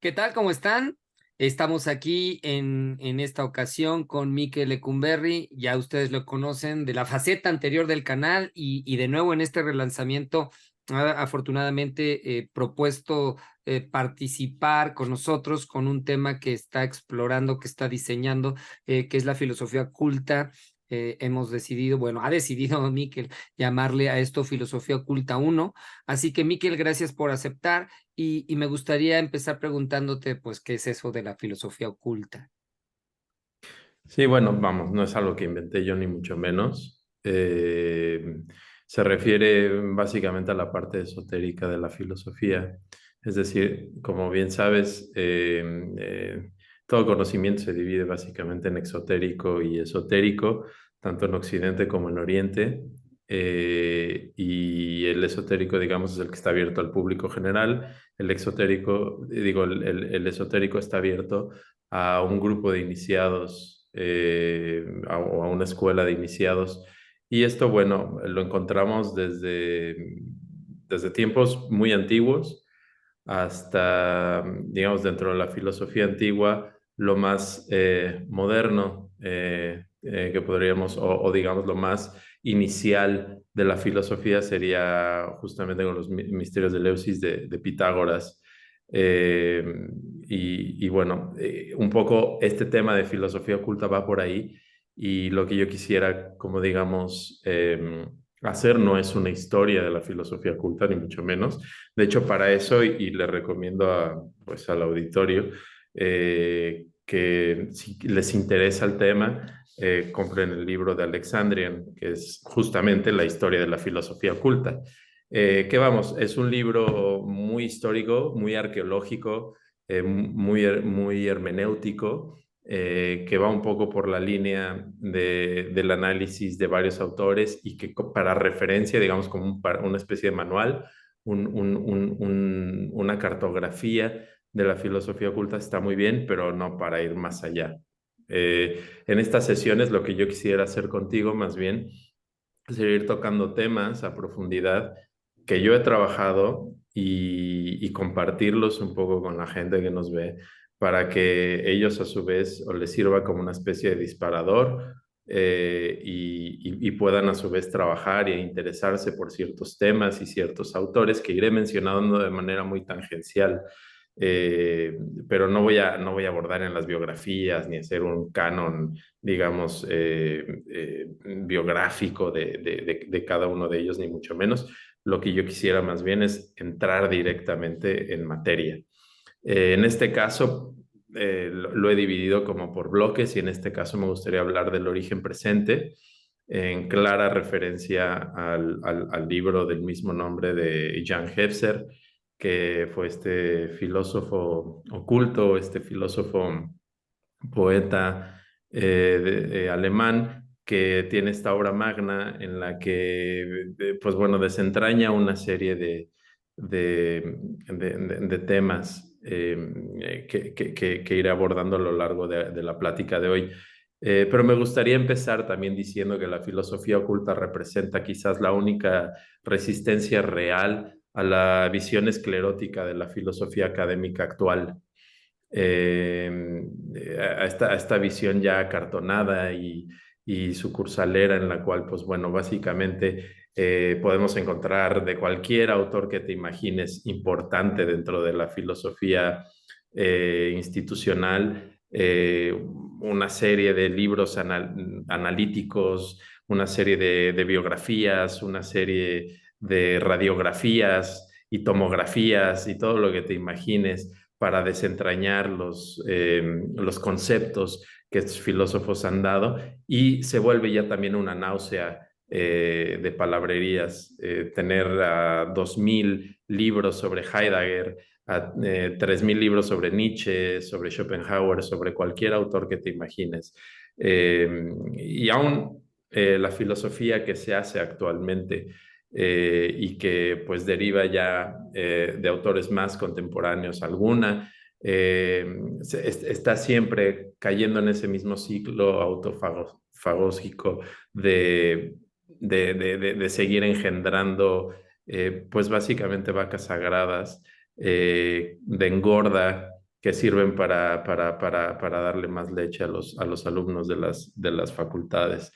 ¿Qué tal? ¿Cómo están? Estamos aquí en esta ocasión con Mikel Lecumberri. Ya ustedes lo conocen de la faceta anterior del canal y de nuevo en este relanzamiento ha afortunadamente propuesto participar con nosotros con un tema que está explorando, que está diseñando, que es la filosofía oculta. Hemos decidido, bueno, ha decidido Mikel llamarle a esto Filosofía Oculta uno. Así que Mikel, gracias por aceptar. Y me gustaría empezar preguntándote, pues, ¿qué es eso de la filosofía oculta? Sí, bueno, vamos, no es algo que inventé yo ni mucho menos. Se refiere básicamente a la parte esotérica de la filosofía. Es decir, como bien sabes, todo conocimiento se divide básicamente en exotérico y esotérico, tanto en Occidente como en Oriente. Y el esotérico, digamos, es el que está abierto al público general. El exotérico, digo, el esotérico está abierto a un grupo de iniciados o a una escuela de iniciados. Y esto, bueno, lo encontramos desde tiempos muy antiguos hasta, digamos, dentro de la filosofía antigua, lo más moderno que podríamos, o digamos, lo más inicial de la filosofía sería justamente con los misterios de Leucis de Pitágoras. Eh, y bueno, un poco este tema de filosofía oculta va por ahí y lo que yo quisiera, como digamos, hacer no es una historia de la filosofía oculta, ni mucho menos. De hecho, para eso, y le recomiendo pues, al auditorio que si les interesa el tema, compren el libro de Alexandrian, que es justamente la historia de la filosofía oculta. Que vamos, es un libro muy histórico, muy arqueológico, muy hermenéutico, que va un poco por la línea del análisis de varios autores y que para referencia, digamos, como una especie de manual, una cartografía de la filosofía oculta está muy bien, pero no para ir más allá. En estas sesiones lo que yo quisiera hacer contigo más bien es ir tocando temas a profundidad que yo he trabajado y compartirlos un poco con la gente que nos ve para que ellos a su vez o les sirva como una especie de disparador y puedan a su vez trabajar e interesarse por ciertos temas y ciertos autores que iré mencionando de manera muy tangencial. Eh, pero no voy a abordar en las biografías ni hacer un canon, digamos, biográfico de cada uno de ellos, ni mucho menos. Lo que yo quisiera más bien es entrar directamente en materia. En este caso, lo he dividido como por bloques y en este caso me gustaría hablar del origen presente, en clara referencia al libro del mismo nombre de Jan Hebser, que fue este filósofo oculto, este filósofo poeta alemán que tiene esta obra magna en la que, pues bueno, desentraña una serie de temas que iré abordando a lo largo de la plática de hoy. Pero me gustaría empezar también diciendo que la filosofía oculta representa quizás la única resistencia real a la visión esclerótica de la filosofía académica actual, a esta visión ya acartonada y sucursalera en la cual, pues bueno, básicamente podemos encontrar de cualquier autor que te imagines importante dentro de la filosofía institucional, una serie de libros analíticos, una serie de biografías, una serie de radiografías y tomografías y todo lo que te imagines para desentrañar los conceptos que estos filósofos han dado y se vuelve ya también una náusea de palabrerías, tener 2.000 libros sobre Heidegger, 3.000 libros sobre Nietzsche, sobre Schopenhauer, sobre cualquier autor que te imagines. Y aún la filosofía que se hace actualmente y que pues deriva ya de autores más contemporáneos alguna, está siempre cayendo en ese mismo ciclo autofagógico de seguir engendrando pues básicamente vacas sagradas, de engorda que sirven para darle más leche a los alumnos de las facultades.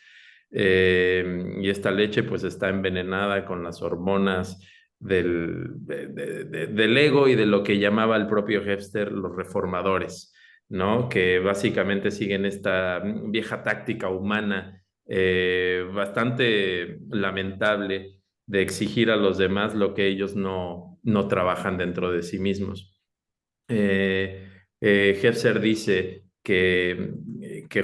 Y esta leche pues está envenenada con las hormonas del ego y de lo que llamaba el propio Heffter los reformadores, ¿no? Que básicamente siguen esta vieja táctica humana bastante lamentable de exigir a los demás lo que ellos no trabajan dentro de sí mismos. Hefzer dice que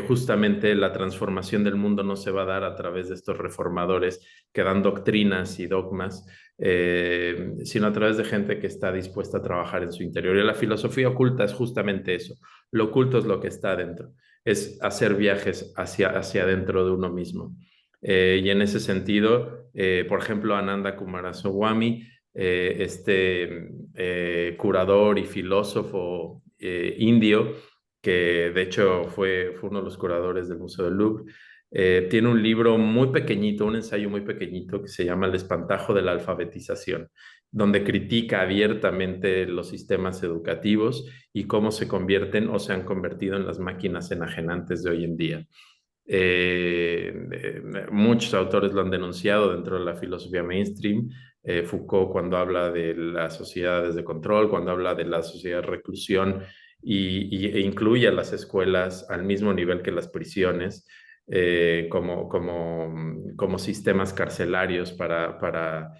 justamente la transformación del mundo no se va a dar a través de estos reformadores que dan doctrinas y dogmas, sino a través de gente que está dispuesta a trabajar en su interior. Y la filosofía oculta es justamente eso. Lo oculto es lo que está adentro, es hacer viajes hacia adentro de uno mismo. Y en ese sentido, por ejemplo, Ananda Coomaraswamy, curador y filósofo indio, que de hecho fue uno de los curadores del Museo del Louvre, tiene un libro muy pequeñito, un ensayo muy pequeñito que se llama El espantajo de la alfabetización, donde critica abiertamente los sistemas educativos y cómo se convierten o se han convertido en las máquinas enajenantes de hoy en día. Muchos autores lo han denunciado dentro de la filosofía mainstream. Foucault cuando habla de las sociedades de control, cuando habla de la sociedad de reclusión e incluye a las escuelas al mismo nivel que las prisiones como sistemas carcelarios para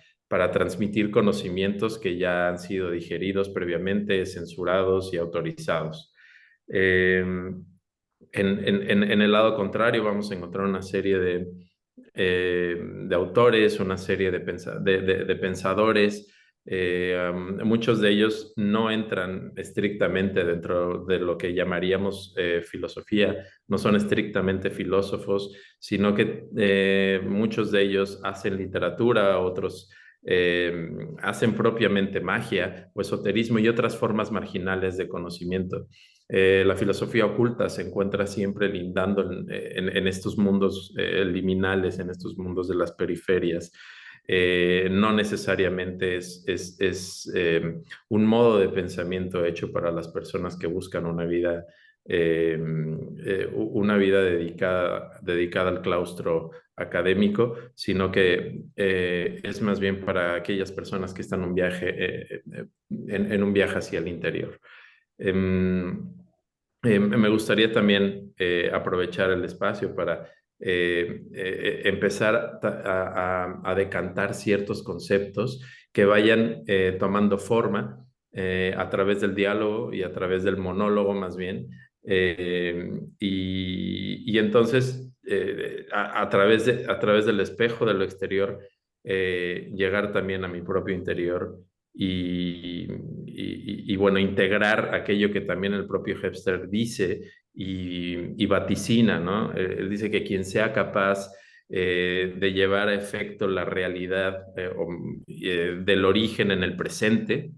transmitir conocimientos que ya han sido digeridos previamente, censurados y autorizados. En el lado contrario vamos a encontrar una serie de autores, una serie de pensadores. Muchos de ellos no entran estrictamente dentro de lo que llamaríamos filosofía, no son estrictamente filósofos, sino que muchos de ellos hacen literatura, otros hacen propiamente magia o esoterismo y otras formas marginales de conocimiento. La filosofía oculta se encuentra siempre lindando en estos mundos liminales, en estos mundos de las periferias. No necesariamente es un modo de pensamiento hecho para las personas que buscan una vida dedicada al claustro académico, sino que es más bien para aquellas personas que están en un viaje hacia el interior. Me gustaría también aprovechar el espacio para empezar a decantar ciertos conceptos que vayan tomando forma a través del diálogo y a través del monólogo más bien. Y entonces, a través del espejo de lo exterior, llegar también a mi propio interior y bueno, integrar aquello que también el propio Heffter dice y vaticina, ¿no? Él dice que quien sea capaz de llevar a efecto la realidad del origen en el presente,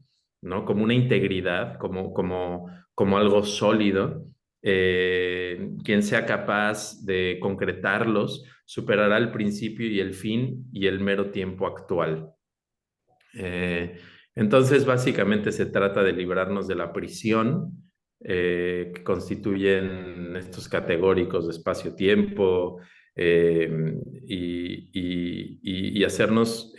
¿no? Como una integridad, como algo sólido, quien sea capaz de concretarlos, superará el principio y el fin y el mero tiempo actual. Entonces, básicamente se trata de librarnos de la prisión que constituyen estos categóricos de espacio-tiempo y hacernos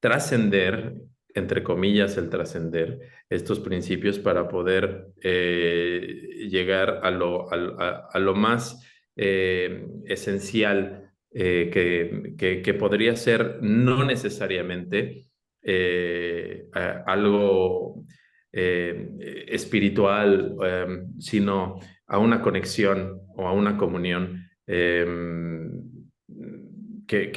trascender, entre comillas, el trascender estos principios para poder llegar a lo más esencial que podría ser no necesariamente algo espiritual, sino a una conexión o a una comunión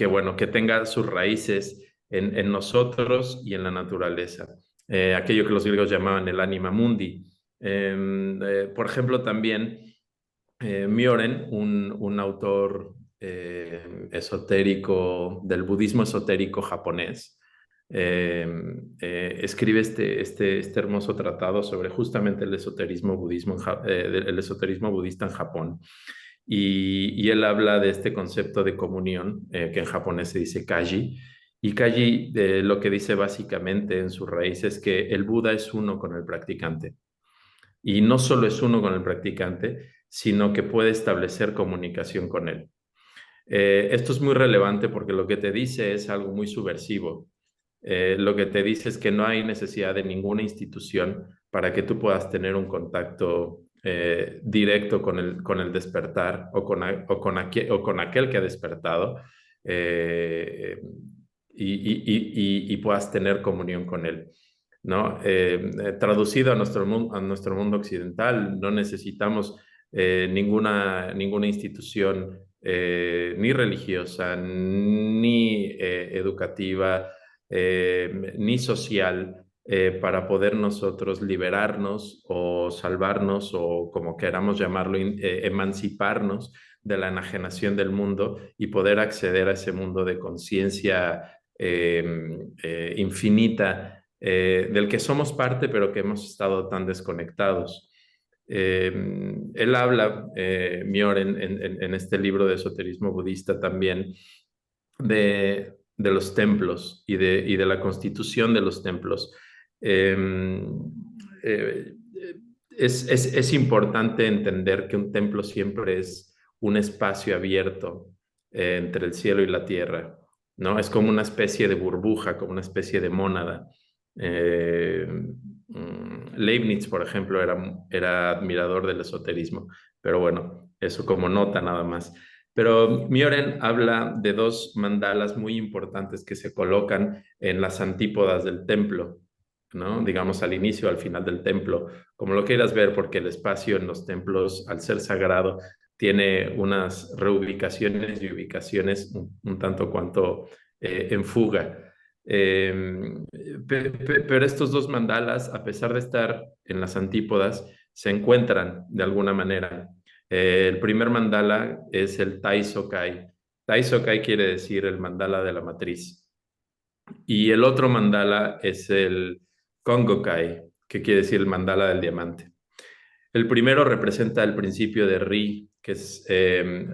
bueno, que tenga sus raíces en nosotros y en la naturaleza. Aquello que los griegos llamaban el anima mundi. Por ejemplo, también Myoren, un autor esotérico del budismo esotérico japonés, escribe este hermoso tratado sobre justamente el esoterismo el esoterismo budista en Japón. Y él habla de este concepto de comunión, que en japonés se dice kaji. Y kaji lo que dice básicamente en su raíz es que el Buda es uno con el practicante. Y no solo es uno con el practicante, sino que puede establecer comunicación con él. Esto es muy relevante porque lo que te dice es algo muy subversivo. Lo que te dice es que no hay necesidad de ninguna institución para que tú puedas tener un contacto directo con el despertar o con aquel que ha despertado, eh, y puedas tener comunión con él, ¿no? Traducido a nuestro mundo occidental, no necesitamos ninguna institución, ni religiosa, ni educativa, ni social, para poder nosotros liberarnos o salvarnos o como queramos llamarlo, emanciparnos de la enajenación del mundo y poder acceder a ese mundo de conciencia infinita, del que somos parte, pero que hemos estado tan desconectados. Él habla, Mior, en este libro de esoterismo budista también, de los templos y de la constitución de los templos. Eh, eh, es importante entender que un templo siempre es un espacio abierto entre el cielo y la tierra, ¿no? Es como una especie de burbuja, como una especie de mónada. Eh, Leibniz, por ejemplo, era admirador del esoterismo, pero bueno, eso como nota nada más. Pero Mioren habla de dos mandalas muy importantes que se colocan en las antípodas del templo, ¿no? Digamos al inicio, al final del templo, como lo quieras ver, porque el espacio en los templos, al ser sagrado, tiene unas reubicaciones y ubicaciones un tanto cuanto en fuga. Pero estos dos mandalas, a pesar de estar en las antípodas, se encuentran de alguna manera. El primer mandala es el Taisokai. Taisokai quiere decir el mandala de la matriz. Y el otro mandala es el Kongokai, que quiere decir el mandala del diamante. El primero representa el principio de Ri, que es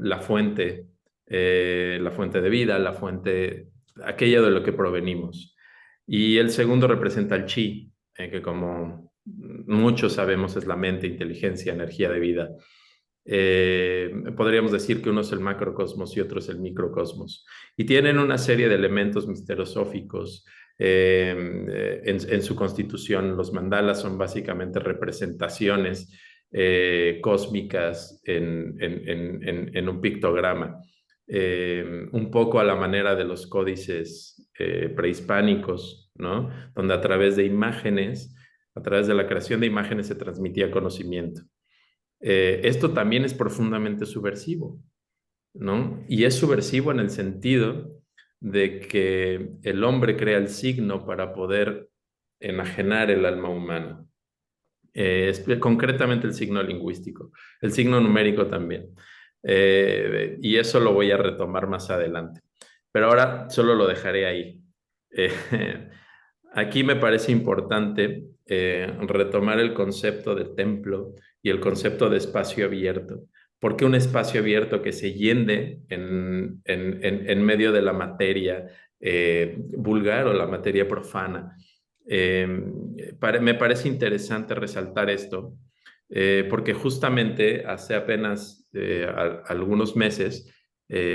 la fuente de vida, la fuente, aquella de lo que provenimos. Y el segundo representa el Chi, que como muchos sabemos es la mente, inteligencia, energía de vida. Podríamos decir que uno es el macrocosmos y otro es el microcosmos. Y tienen una serie de elementos misterosóficos en su constitución. Los mandalas son básicamente representaciones cósmicas en un pictograma, un poco a la manera de los códices prehispánicos, ¿no? Donde a través de imágenes, a través de la creación de imágenes se transmitía conocimiento. Esto también es profundamente subversivo, ¿no? Y es subversivo en el sentido de que el hombre crea el signo para poder enajenar el alma humana. Concretamente el signo lingüístico, el signo numérico también. Y eso lo voy a retomar más adelante. Pero ahora solo lo dejaré ahí. Eh, Aquí me parece importante retomar el concepto de templo y el concepto de espacio abierto. Porque un espacio abierto que se yende en medio de la materia vulgar o la materia profana? Eh, Me parece interesante resaltar esto, porque justamente hace apenas algunos meses,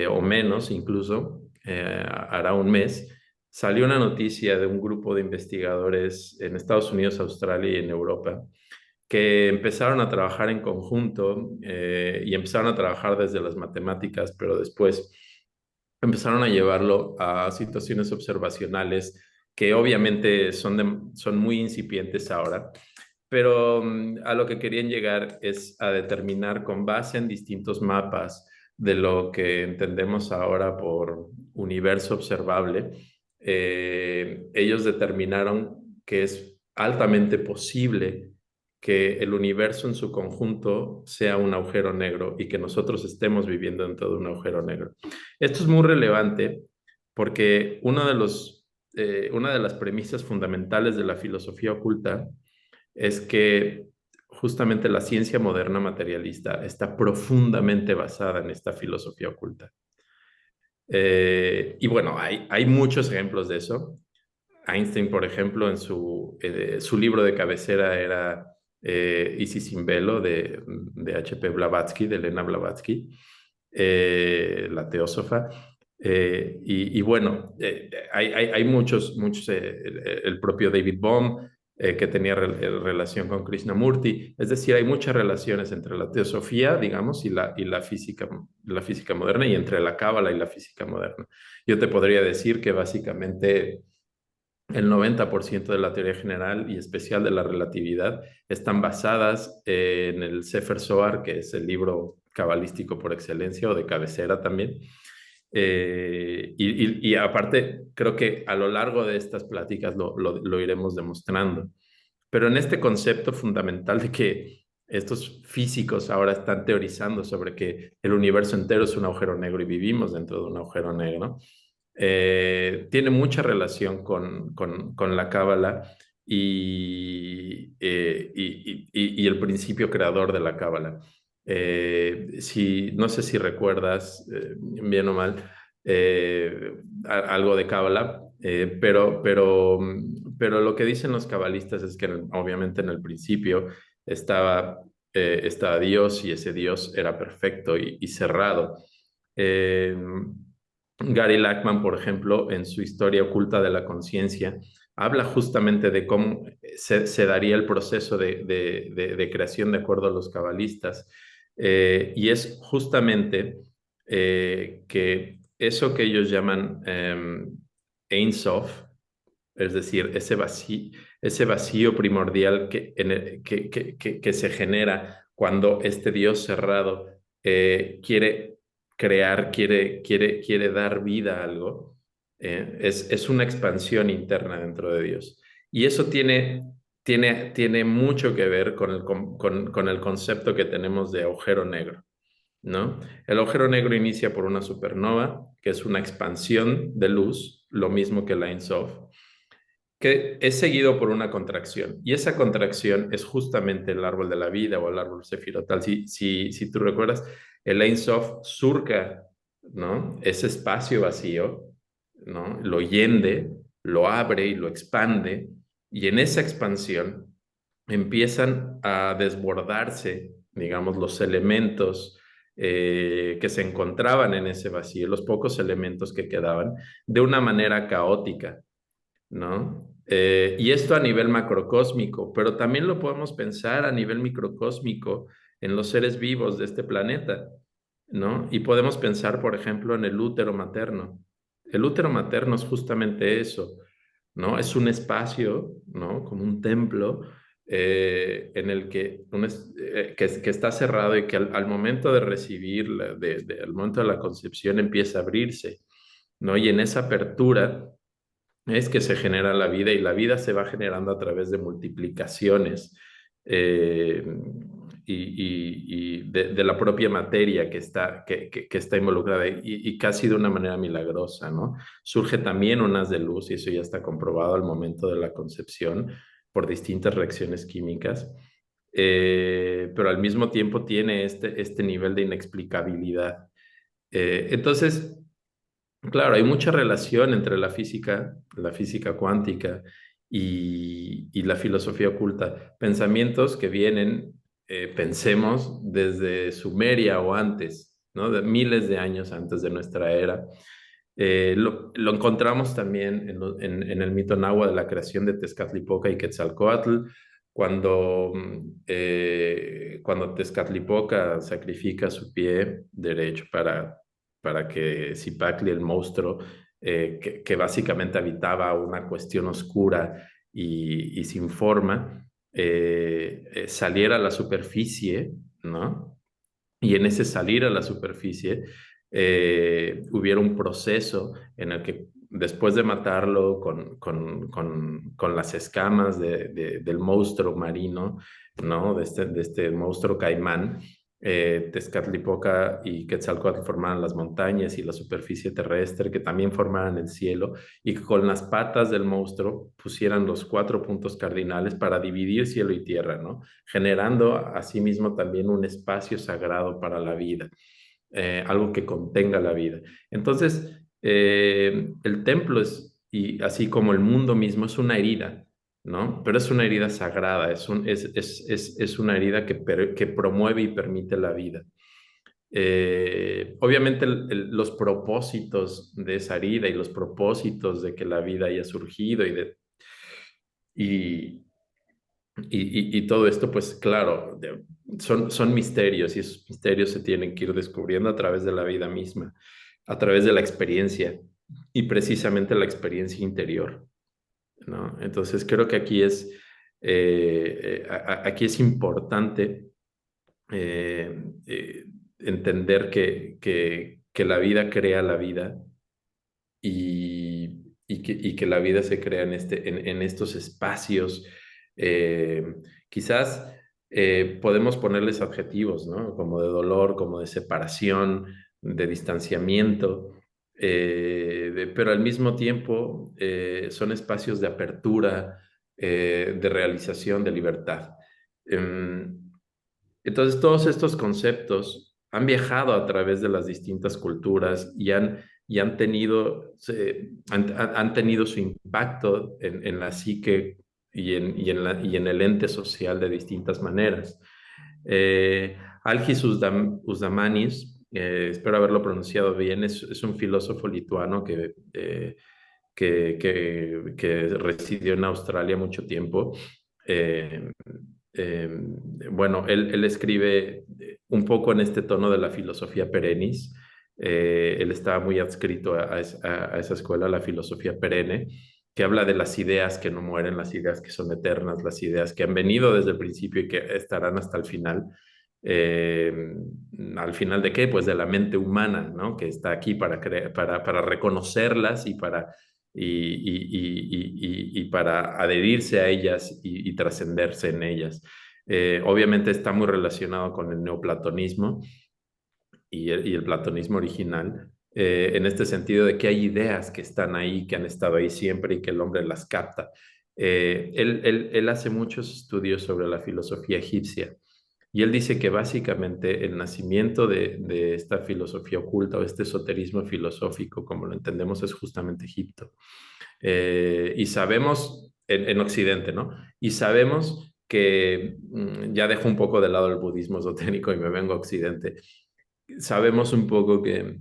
o menos incluso, hará un mes, salió una noticia de un grupo de investigadores en Estados Unidos, Australia y en Europa que empezaron a trabajar en conjunto, y empezaron a trabajar desde las matemáticas, pero después empezaron a llevarlo a situaciones observacionales que obviamente son muy incipientes ahora, pero a lo que querían llegar es a determinar con base en distintos mapas de lo que entendemos ahora por universo observable. Ellos determinaron que es altamente posible que el universo en su conjunto sea un agujero negro y que nosotros estemos viviendo dentro de un agujero negro. Esto es muy relevante porque una de las premisas fundamentales de la filosofía oculta es que justamente la ciencia moderna materialista está profundamente basada en esta filosofía oculta. Y bueno, hay muchos ejemplos de eso. Einstein, por ejemplo, en su libro de cabecera era Isis sin velo de H.P. Blavatsky, de Elena Blavatsky, la teósofa. Y bueno, hay muchos el propio David Bohm, que tenía relación con Krishnamurti. Es decir, hay muchas relaciones entre la teosofía, digamos, y la física moderna, y entre la cábala y la física moderna. Yo te podría decir que básicamente el 90% de la teoría general y especial de la relatividad están basadas en el Sefer Zohar, que es el libro cabalístico por excelencia o de cabecera también. Y aparte, creo que a lo largo de estas pláticas lo iremos demostrando. Pero en este concepto fundamental de que estos físicos ahora están teorizando sobre que el universo entero es un agujero negro y vivimos dentro de un agujero negro, tiene mucha relación con la Cábala y el principio creador de la Cábala. No sé si recuerdas, bien o mal, algo de Cábala, pero lo que dicen los cabalistas es que obviamente en el principio estaba Dios, y ese Dios era perfecto y cerrado. Eh, Gary Lachman, por ejemplo, en su Historia oculta de la conciencia, habla justamente de cómo se daría el proceso de creación de acuerdo a los cabalistas. Y es justamente que eso que ellos llaman Ein Sof, es decir, ese vacío primordial que se genera cuando este Dios cerrado quiere crear, quiere dar vida a algo, es una expansión interna dentro de Dios. Y eso tiene mucho que ver con el concepto que tenemos de agujero negro, ¿no? El agujero negro inicia por una supernova, que es una expansión de luz, lo mismo que la Ein Sof, que es seguido por una contracción. Y esa contracción es justamente el árbol de la vida o el árbol sefirotal. Si tú recuerdas, el Ein Sof surca, ¿no?, ese espacio vacío, ¿no?, lo yende, lo abre y lo expande. Y en esa expansión empiezan a desbordarse, digamos, los elementos que se encontraban en ese vacío, los pocos elementos que quedaban, de una manera caótica, ¿no? Y esto a nivel macrocósmico, pero también lo podemos pensar a nivel microcósmico en los seres vivos de este planeta, ¿no? Y podemos pensar, por ejemplo, en el útero materno. El útero materno es justamente eso, ¿no? Es un espacio, ¿no?, como un templo, en el que está cerrado, y que al momento de recibir, al momento de la concepción, empieza a abrirse, ¿no? Y en esa apertura es que se genera la vida, y la vida se va generando a través de multiplicaciones, eh, y de la propia materia que está involucrada, y casi de una manera milagrosa, ¿no? Surge también un haz de luz, y eso ya está comprobado al momento de la concepción por distintas reacciones químicas, pero al mismo tiempo tiene este nivel de inexplicabilidad. Entonces, claro, hay mucha relación entre la física cuántica y la filosofía oculta. Pensamientos que vienen, pensemos, desde Sumeria o antes, ¿no? De miles de años antes de nuestra era. Lo encontramos también en el mito náhuatl de la creación de Tezcatlipoca y Quetzalcóatl, cuando Tezcatlipoca sacrifica su pie derecho para que Zipacli, el monstruo, que básicamente habitaba una cuestión oscura y sin forma, saliera a la superficie, ¿no? Y en ese salir a la superficie, hubiera un proceso en el que, después de matarlo con las escamas del monstruo marino, ¿no?, de este monstruo caimán, Tezcatlipoca y Quetzalcóatl formaban las montañas y la superficie terrestre, que también formaban el cielo, y que con las patas del monstruo pusieran los 4 puntos cardinales para dividir cielo y tierra, ¿no?, generando asimismo también un espacio sagrado para la vida, algo que contenga la vida. Entonces, el templo y así como el mundo mismo, es una herida, ¿no? Pero es una herida sagrada, es una herida que promueve y permite la vida. Obviamente los propósitos de esa herida y los propósitos de que la vida haya surgido y, y todo esto, pues claro, son misterios y esos misterios se tienen que ir descubriendo a través de la vida misma, a través de la experiencia y precisamente la experiencia interior, ¿no? Entonces creo que aquí es importante entender que la vida crea la vida y que la vida se crea en estos espacios. Quizás podemos ponerles adjetivos, ¿no? Como de dolor, como de separación, de distanciamiento, pero al mismo tiempo son espacios de apertura, de realización, de libertad. Em, entonces, todos estos conceptos han viajado a través de las distintas culturas y han tenido, han tenido su impacto en la psique y en el ente social de distintas maneras. Algis Usdamanis, espero haberlo pronunciado bien, es un filósofo lituano que residió en Australia mucho tiempo. Eh, eh, bueno, él escribe un poco en este tono de la filosofía perennis. Él estaba muy adscrito a esa escuela, la filosofía perenne, que habla de las ideas que no mueren, las ideas que son eternas, las ideas que han venido desde el principio y que estarán hasta el final. Eh, ¿Al final de qué? Pues de la mente humana, ¿no? Que está aquí para reconocerlas y para adherirse a ellas y trascenderse en ellas. Obviamente está muy relacionado con el neoplatonismo y el platonismo original, en este sentido de que hay ideas que están ahí, que han estado ahí siempre y que el hombre las capta. Él hace muchos estudios sobre la filosofía egipcia y él dice que básicamente el nacimiento de esta filosofía oculta o este esoterismo filosófico, como lo entendemos, es justamente Egipto. Y sabemos, en Occidente, ¿no? Y sabemos que, ya dejo un poco de lado el budismo esotérico y me vengo a Occidente, sabemos un poco que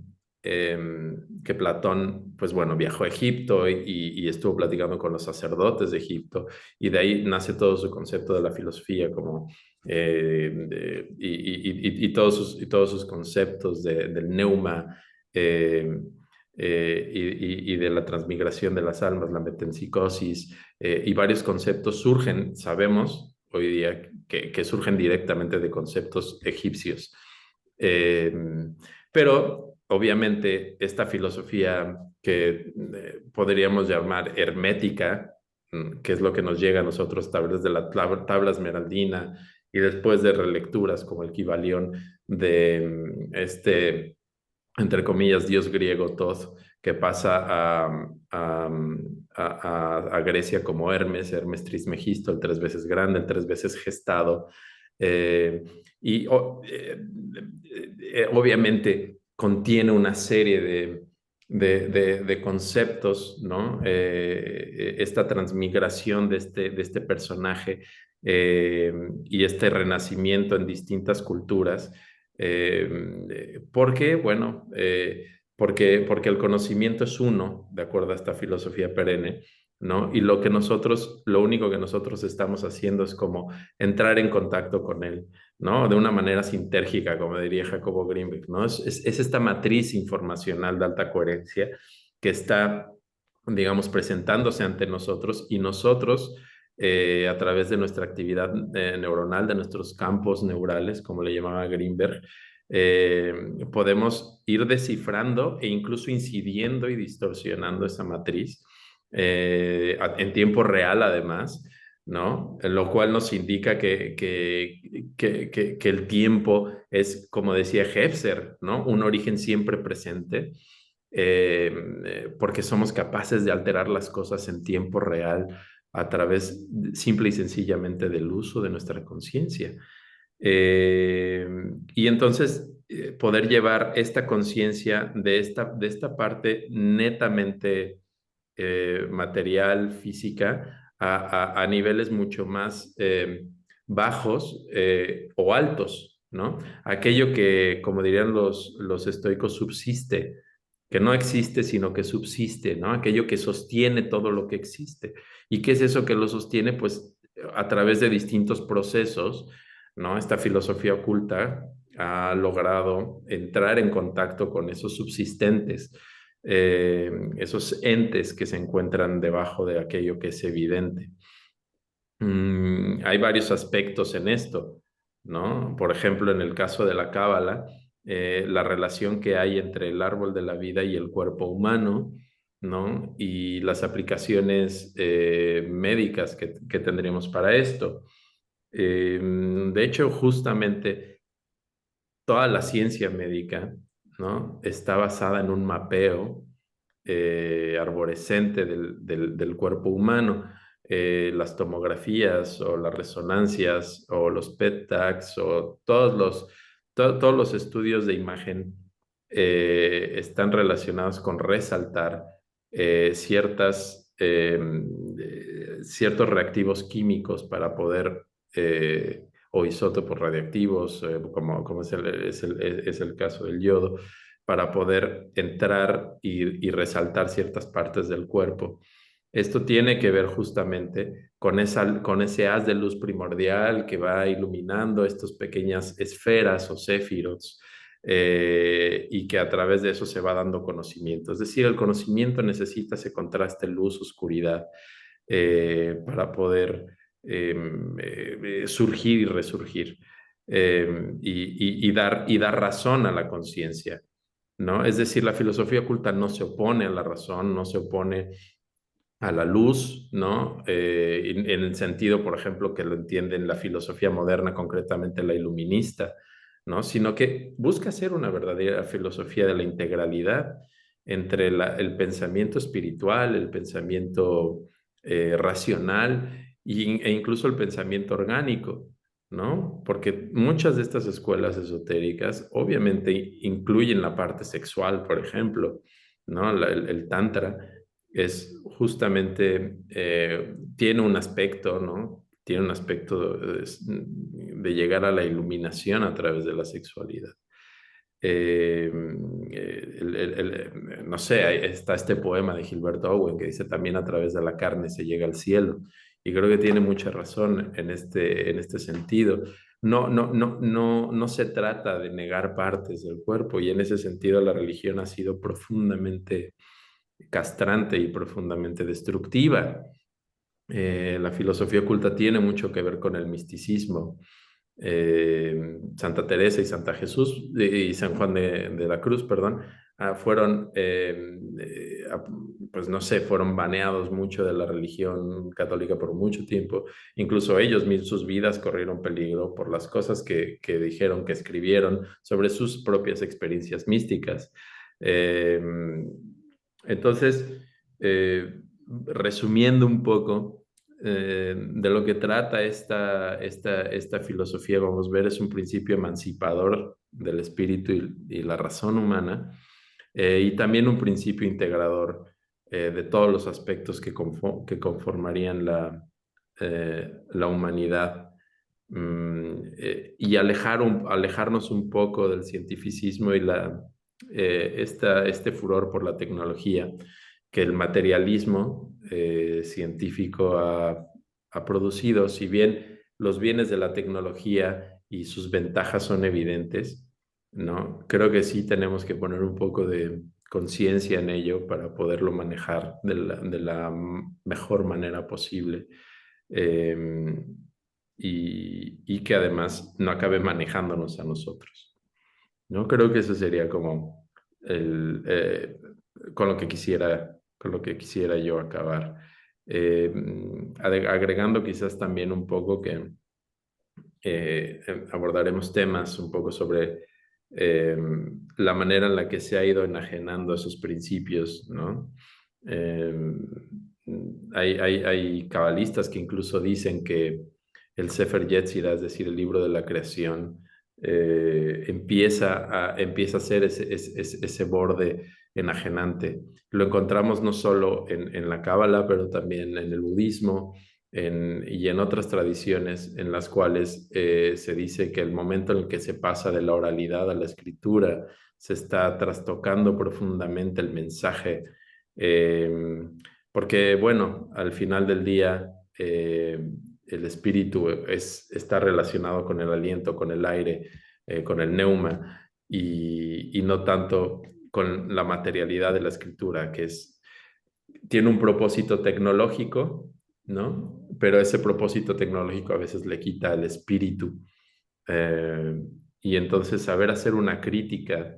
Platón, pues bueno, viajó a Egipto y estuvo platicando con los sacerdotes de Egipto y de ahí nace todo su concepto de la filosofía como, y todos sus conceptos del neuma, eh, y de la transmigración de las almas, la metempsicosis, y varios conceptos surgen, sabemos hoy día que surgen directamente de conceptos egipcios. Eh, pero obviamente esta filosofía que podríamos llamar hermética, que es lo que nos llega a nosotros tablas de la tabla esmeraldina y después de relecturas como el Kybalión de entre comillas, dios griego Thoth, que pasa a Grecia como Hermes Trismegisto, el tres veces grande, el tres veces gestado. Eh, y obviamente contiene una serie de conceptos, ¿no? Esta transmigración de este personaje, y este renacimiento en distintas culturas, porque, bueno, porque el conocimiento es uno, de acuerdo a esta filosofía perenne, ¿no? Y lo único que nosotros estamos haciendo es como entrar en contacto con él, ¿no? De una manera sintérgica, como diría Jacobo Greenberg, ¿no? Es esta matriz informacional de alta coherencia que está, digamos, presentándose ante nosotros y nosotros, a través de nuestra actividad neuronal, de nuestros campos neurales, como le llamaba Greenberg, eh, podemos ir descifrando e incluso incidiendo y distorsionando esa matriz, en tiempo real además, ¿no? Lo cual nos indica que el tiempo es, como decía Hefzer, ¿no? Un origen siempre presente, porque somos capaces de alterar las cosas en tiempo real a través simple y sencillamente del uso de nuestra conciencia. Eh, y entonces poder llevar esta conciencia de esta parte netamente material, física, a niveles mucho más bajos o altos, ¿no? Aquello que, como dirían los estoicos, subsiste, que no existe, sino que subsiste, ¿no? Aquello que sostiene todo lo que existe. ¿Y qué es eso que lo sostiene? Pues a través de distintos procesos, ¿no? Esta filosofía oculta ha logrado entrar en contacto con esos subsistentes, esos entes que se encuentran debajo de aquello que es evidente. Hay varios aspectos en esto, ¿no? Por ejemplo, en el caso de la Cábala, la relación que hay entre el árbol de la vida y el cuerpo humano, ¿no? Y las aplicaciones médicas que tendríamos para esto. De hecho, justamente toda la ciencia médica, ¿no? Está basada en un mapeo arborescente del cuerpo humano. Las tomografías o las resonancias o los PET tags o todos los estudios de imagen están relacionados con resaltar ciertos reactivos químicos para poder o isótopos radiactivos, como es el caso del yodo, para poder entrar y resaltar ciertas partes del cuerpo. Esto tiene que ver justamente con ese haz de luz primordial que va iluminando estas pequeñas esferas o céfiros, y que a través de eso se va dando conocimiento. Es decir, el conocimiento necesita ese contraste luz-oscuridad para poder surgir y resurgir, y dar razón a la conciencia, ¿no? Es decir, la filosofía oculta no se opone a la razón, no se opone a la luz, ¿no? En el sentido, por ejemplo, que lo entiende en la filosofía moderna, concretamente la iluminista, ¿no? Sino que busca ser una verdadera filosofía de la integralidad entre el pensamiento espiritual, el pensamiento racional e incluso el pensamiento orgánico, ¿no? Porque muchas de estas escuelas esotéricas obviamente incluyen la parte sexual, por ejemplo, ¿no? El tantra es justamente, tiene un aspecto, ¿no? Tiene un aspecto de llegar a la iluminación a través de la sexualidad. Eh, no sé, está este poema de Gilbert Owen que dice también a través de la carne se llega al cielo. Y creo que tiene mucha razón en este sentido. No se trata de negar partes del cuerpo y en ese sentido la religión ha sido profundamente castrante y profundamente destructiva. La filosofía oculta tiene mucho que ver con el misticismo. Santa Teresa y Santa Jesús y San Juan de la Cruz, perdón, fueron, pues no sé, fueron baneados mucho de la religión católica por mucho tiempo. Incluso ellos mismos, sus vidas corrieron peligro por las cosas que dijeron, que escribieron sobre sus propias experiencias místicas. Eh, entonces, resumiendo un poco, de lo que trata esta filosofía, vamos a ver, es un principio emancipador del espíritu y la razón humana, y también un principio integrador de todos los aspectos que conformarían la humanidad. Y alejarnos un poco del cientificismo y este furor por la tecnología que el materialismo científico ha producido. Si bien los bienes de la tecnología y sus ventajas son evidentes, ¿no? Creo que sí tenemos que poner un poco de conciencia en ello para poderlo manejar de la mejor manera posible. Eh, y que además no acabe manejándonos a nosotros, ¿no? Creo que eso sería como el, con lo que quisiera yo acabar. Agregando quizás también un poco que abordaremos temas un poco sobre eh, la manera en la que se ha ido enajenando esos principios, ¿no? Eh, hay cabalistas que incluso dicen que el Sefer Yetzirah, es decir, el libro de la creación, empieza a ser ese borde enajenante. Lo encontramos no solo en la Cábala, pero también en el budismo, y en otras tradiciones en las cuales se dice que el momento en el que se pasa de la oralidad a la escritura se está trastocando profundamente el mensaje, porque bueno, al final del día el espíritu está relacionado con el aliento, con el aire, con el neuma y no tanto con la materialidad de la escritura, tiene un propósito tecnológico, ¿no? Pero ese propósito tecnológico a veces le quita el espíritu. Eh, y entonces saber hacer una crítica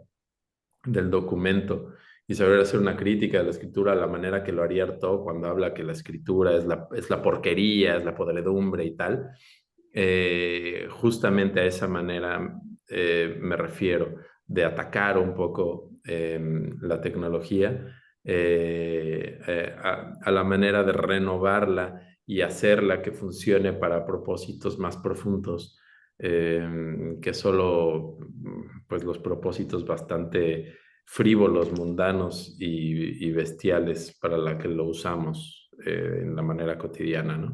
del documento y saber hacer una crítica de la escritura a la manera que lo haría Artaud cuando habla que la escritura es la porquería, es la podredumbre y tal, justamente a esa manera me refiero, de atacar un poco la tecnología, a la manera de renovarla y hacerla que funcione para propósitos más profundos, que solo pues los propósitos bastante frívolos, mundanos y bestiales para la que lo usamos en la manera cotidiana, ¿no?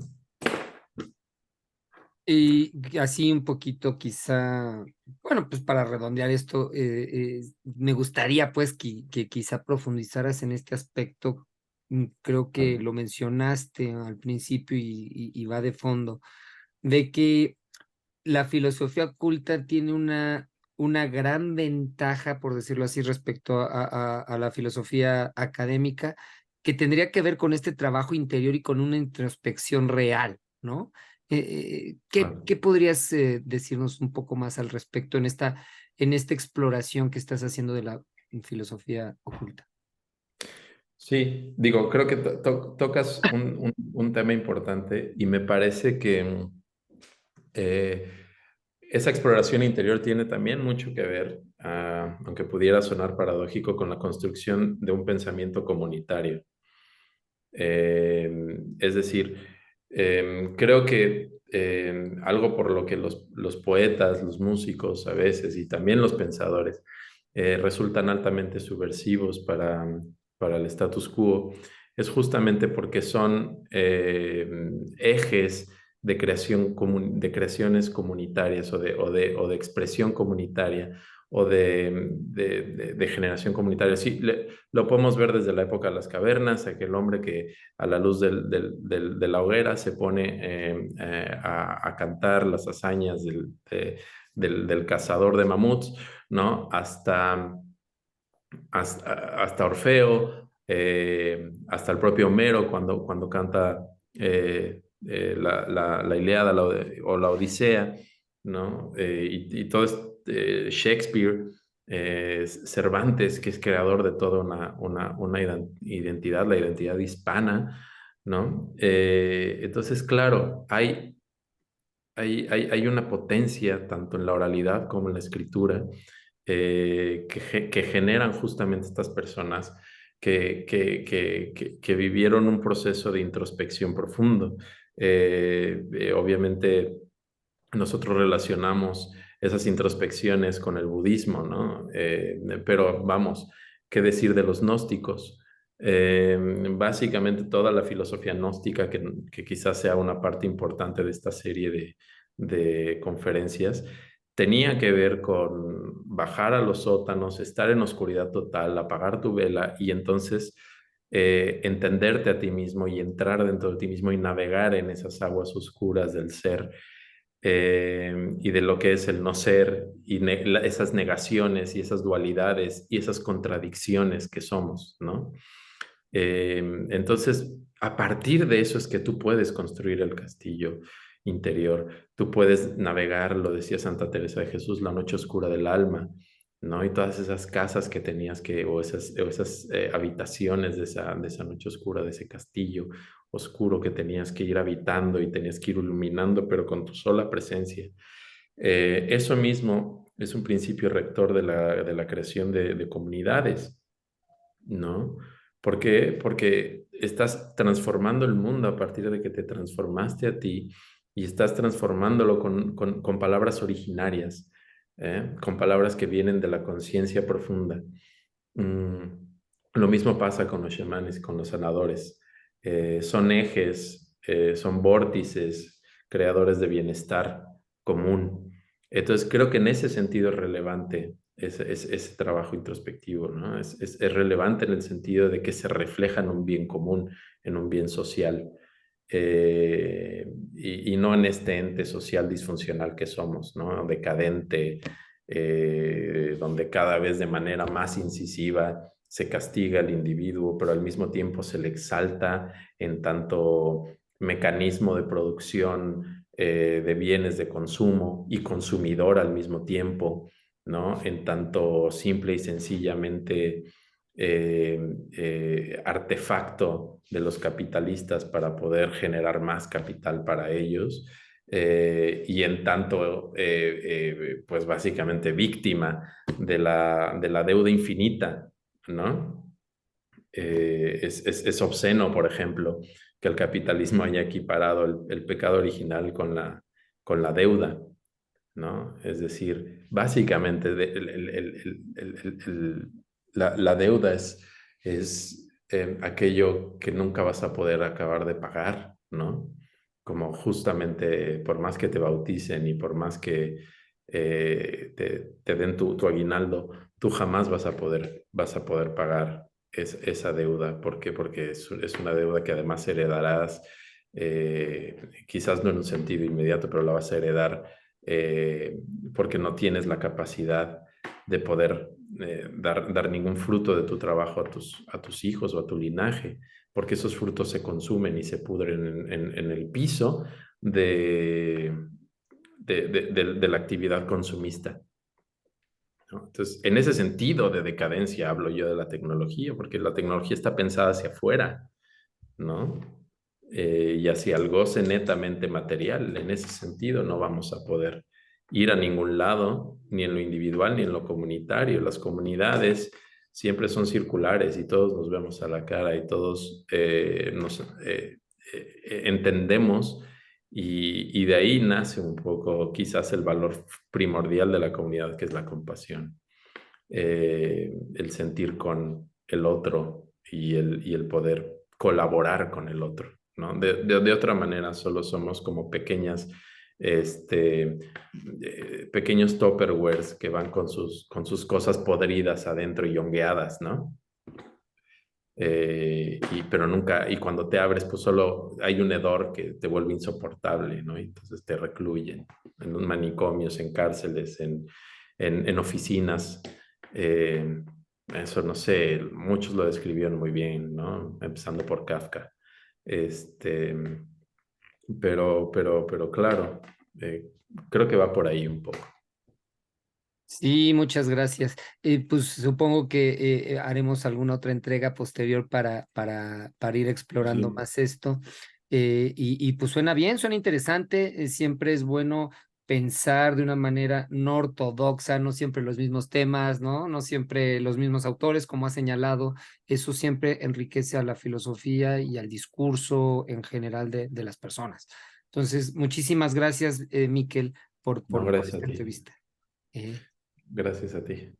Y así un poquito quizá, bueno, pues para redondear esto, me gustaría pues que quizá profundizaras en este aspecto. Creo que lo mencionaste al principio y va de fondo, de que la filosofía oculta tiene una gran ventaja, por decirlo así, respecto a la filosofía académica, que tendría que ver con este trabajo interior y con una introspección real, ¿no? ¿Qué podrías decirnos un poco más al respecto en esta exploración que estás haciendo de la filosofía oculta? Sí, digo, creo que tocas un tema importante y me parece que eh, esa exploración interior tiene también mucho que ver, aunque pudiera sonar paradójico, con la construcción de un pensamiento comunitario. Es decir, creo que algo por lo que los poetas, los músicos a veces y también los pensadores resultan altamente subversivos para el status quo es justamente porque son ejes de de creaciones comunitarias o de expresión comunitaria o de generación comunitaria. Sí, lo podemos ver desde la época de las cavernas, aquel hombre que a la luz de la hoguera se pone a cantar las hazañas del cazador de mamuts, ¿no? Hasta Orfeo, hasta el propio Homero cuando canta la Ilíada o la Odisea, ¿no? Y todo Shakespeare, Cervantes, que es creador de toda una identidad, la identidad hispana, ¿no? Entonces, claro, hay una potencia tanto en la oralidad como en la escritura que generan justamente estas personas que vivieron un proceso de introspección profundo. Obviamente nosotros relacionamos esas introspecciones con el budismo, ¿no? Pero vamos, ¿qué decir de los gnósticos? Básicamente toda la filosofía gnóstica, que quizás sea una parte importante de esta serie de conferencias, tenía que ver con bajar a los sótanos, estar en oscuridad total, apagar tu vela y entonces entenderte a ti mismo y entrar dentro de ti mismo y navegar en esas aguas oscuras del ser y de lo que es el no ser y esas negaciones y esas dualidades y esas contradicciones que somos, ¿no? Entonces, a partir de eso es que tú puedes construir el castillo interior, tú puedes navegar, lo decía Santa Teresa de Jesús, la noche oscura del alma, ¿no? Y todas esas casas que tenías o esas habitaciones de esa noche oscura, de ese castillo oscuro que tenías que ir habitando y tenías que ir iluminando, pero con tu sola presencia. Eso mismo es un principio rector de la creación de comunidades, ¿no? ¿Por qué? Porque estás transformando el mundo a partir de que te transformaste a ti y estás transformándolo con palabras originarias, con palabras que vienen de la conciencia profunda. Mm, lo mismo pasa con los chamanes, con los sanadores. Son ejes son vórtices creadores de bienestar común. Entonces creo que en ese sentido es relevante ese trabajo introspectivo, ¿no? Es relevante en el sentido de que se refleja en un bien común, en un bien social, y no en este ente social disfuncional que somos, ¿no? Decadente, donde cada vez de manera más incisiva se castiga al individuo, pero al mismo tiempo se le exalta en tanto mecanismo de producción de bienes de consumo y consumidor al mismo tiempo, ¿no? En tanto simple y sencillamente artefacto de los capitalistas para poder generar más capital para ellos, y en tanto, pues básicamente víctima de la deuda infinita, ¿no? Es obsceno, por ejemplo, que el capitalismo haya equiparado el pecado original con la deuda, ¿no? Es decir, básicamente la deuda es aquello que nunca vas a poder acabar de pagar, ¿no? Como justamente por más que te bauticen y por más que te den tu aguinaldo, tú jamás vas a poder pagar esa deuda. ¿Por qué? Porque es una deuda que además heredarás, quizás no en un sentido inmediato, pero la vas a heredar eh, porque no tienes la capacidad de poder dar ningún fruto de tu trabajo a tus hijos o a tu linaje, porque esos frutos se consumen y se pudren en el piso de la actividad consumista, ¿no? Entonces, en ese sentido de decadencia hablo yo de la tecnología, porque la tecnología está pensada hacia afuera, ¿no? Y hacia el goce netamente material. En ese sentido no vamos a poder ir a ningún lado, ni en lo individual ni en lo comunitario. Las comunidades siempre son circulares y todos nos vemos a la cara y todos nos entendemos, y de ahí nace un poco quizás el valor primordial de la comunidad, que es la compasión, el sentir con el otro y el poder colaborar con el otro, ¿no? De otra manera, solo somos como pequeños tupperwares que van con sus cosas podridas adentro y hongueadas, ¿no? Pero nunca, y cuando te abres, pues solo hay un hedor que te vuelve insoportable, ¿no? Y entonces te recluyen en un manicomios, en cárceles, en oficinas. Eh, Eso no sé, muchos lo describieron muy bien, ¿no? Empezando por Kafka. Este, pero claro, eh, creo que va por ahí un poco. Sí, muchas gracias. Pues supongo que haremos alguna otra entrega posterior para ir explorando Sí. más esto. Y pues suena bien, suena interesante. Siempre es bueno pensar de una manera no ortodoxa, no siempre los mismos temas, ¿no? No siempre los mismos autores, como ha señalado. Eso siempre enriquece a la filosofía y al discurso en general de las personas. Entonces, muchísimas gracias, Miquel, No, por gracias a esta ti. entrevista. Eh, Gracias a ti.